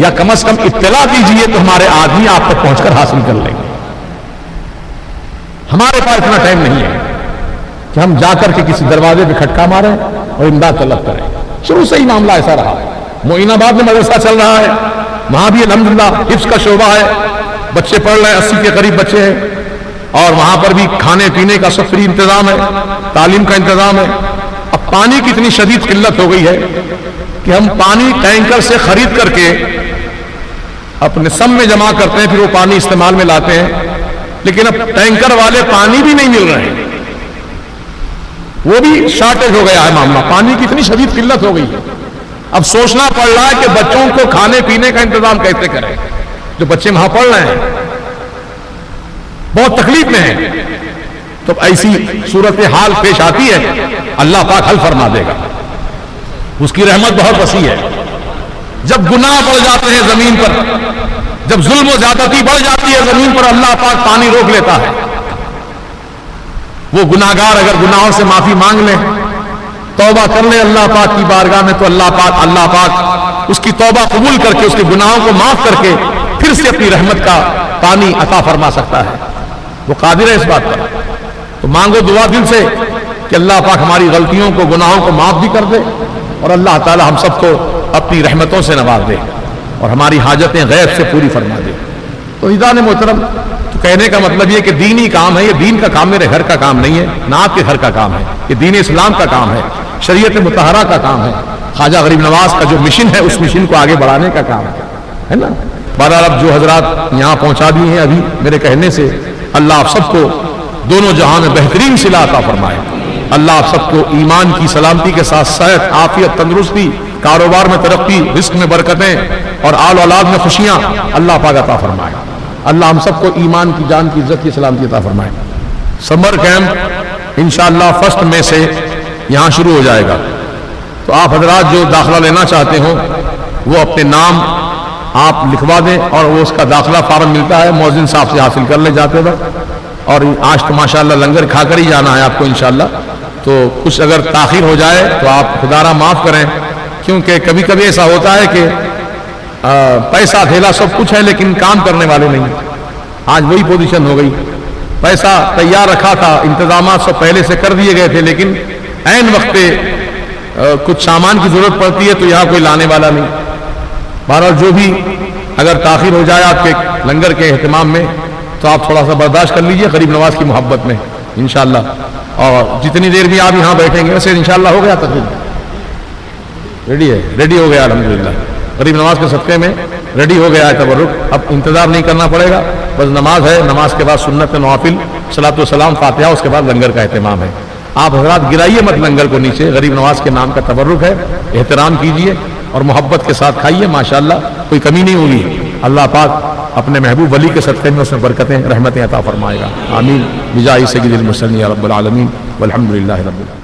یا کم از کم اطلاع دیجئے تو ہمارے آدمی آپ تک پہنچ کر حاصل کر لیں گے. ہمارے پاس اتنا ٹائم نہیں ہے کہ ہم جا کر کے کسی دروازے پہ کھٹکا ماریں اور امداد طلب کریں. شروع سے ہی معاملہ ایسا رہا. معین آباد میں مدرسہ چل رہا ہے, وہاں بھی الحمدللہ حفظ کا شعبہ ہے, بچے پڑھ رہے ہیں, 80 کے قریب بچے ہیں, اور وہاں پر بھی کھانے پینے کا سب فری انتظام ہے, تعلیم کا انتظام ہے. اب پانی کی اتنی شدید قلت ہو گئی ہے کہ ہم پانی ٹینکر سے خرید کر کے اپنے سم میں جمع کرتے ہیں, پھر وہ پانی استعمال میں لاتے ہیں, لیکن اب ٹینکر والے پانی بھی نہیں مل رہے ہیں, وہ بھی شارٹیج ہو گیا ہے معاملہ. پانی کی اتنی شدید قلت ہو گئی ہے. اب سوچنا پڑ رہا ہے کہ بچوں کو کھانے پینے کا انتظام کیسے کریں, جو بچے وہاں پڑھ رہے ہیں بہت تکلیف میں ہیں. تو ایسی صورتحال پیش آتی ہے, اللہ پاک حل فرما دے گا, اس کی رحمت بہت وسیع ہے. جب گناہ بڑھ جاتے ہیں زمین پر, جب ظلم و زیادتی بڑھ جاتی ہے زمین پر, اللہ پاک پانی روک لیتا ہے. وہ گناہگار اگر گناہوں سے معافی مانگ لیں, توبہ کر لیں اللہ پاک کی بارگاہ میں, تو اللہ پاک اس کی توبہ قبول کر کے اس کے گناہوں کو معاف کر کے پھر سے اپنی رحمت کا پانی عطا فرما سکتا ہے. وہ قادر ہے اس بات پر. تو مانگو دعا دل سے کہ اللہ پاک ہماری غلطیوں کو, گناہوں کو معاف بھی کر دے, اور اللہ تعالی ہم سب کو اپنی رحمتوں سے نواز دے اور ہماری حاجتیں غیب سے پوری فرما دے. تو عزیزان محترم, تو کہنے کا مطلب یہ کہ دینی کام ہے, یہ دین کا کام میرے گھر کا کام نہیں ہے, نہ آپ کے گھر کا کام ہے, یہ دین اسلام کا کام ہے, شریعت مطہرہ کا کام ہے. خواجہ غریب نواز کا جو مشن ہے اس مشن کو آگے بڑھانے کا کام ہے نا. بہرحال اب جو حضرات یہاں پہنچا دیے ہیں ابھی میرے کہنے سے, اللہ آپ سب کو دونوں جہاں میں بہترین صلہ عطا فرمائے. اللہ آپ سب کو ایمان کی سلامتی کے ساتھ صحت, عافیت, تندرستی, کاروبار میں ترقی, رزق میں برکتیں اور آل اولاد میں خوشیاں اللہ پاک عطا فرمائے. اللہ ہم سب کو ایمان کی, جان کی, عزت کی سلامتی عطا فرمائے. سمر کیمپ انشاءاللہ 1 مئی سے یہاں شروع ہو جائے گا. تو آپ حضرات جو داخلہ لینا چاہتے ہوں وہ اپنے نام آپ لکھوا دیں, اور وہ اس کا داخلہ فارم ملتا ہے, مؤذن صاحب سے حاصل کر لے جاتے وقت. اور آج تو ماشاءاللہ لنگر کھا کر ہی جانا ہے آپ کو انشاءاللہ. تو کچھ اگر تاخیر ہو جائے تو آپ خدا را معاف کریں, کیونکہ کبھی کبھی ایسا ہوتا ہے کہ پیسہ تھیلا سب کچھ ہے لیکن کام کرنے والے نہیں. آج وہی پوزیشن ہو گئی. پیسہ تیار رکھا تھا, انتظامات سب پہلے سے کر دیے گئے تھے, لیکن عین وقت پہ کچھ سامان کی ضرورت پڑتی ہے تو یہاں کوئی لانے والا نہیں. بہرحال جو بھی اگر تاخیر ہو جائے آپ کے لنگر کے اہتمام میں تو آپ تھوڑا سا برداشت کر لیجئے غریب نواز کی محبت میں انشاءاللہ. اور جتنی دیر بھی آپ یہاں بیٹھیں گے ویسے انشاءاللہ ہو گیا تقریبا ریڈی ہے, ریڈی ہو گیا الحمدللہ. غریب نواز کے صدقے میں ریڈی ہو گیا ہے تبرک. اب انتظار نہیں کرنا پڑے گا, بس نماز ہے, نماز کے بعد سنت نوافل, صلاۃ و سلام, فاتحہ, اس کے بعد لنگر کا اہتمام ہے. آپ حضرات گرائیے مت لنگر کو نیچے, غریب نواز کے نام کا تبرک ہے, احترام کیجئے اور محبت کے ساتھ کھائیے. ماشاءاللہ کوئی کمی نہیں ہوگی. اللہ پاک اپنے محبوب ولی کے صدقے میں اس میں برکتیں, رحمتیں عطا فرمائے گا. آمین بجاہ سید المرسلین یا رب العالمین والحمدللہ رب العالمین.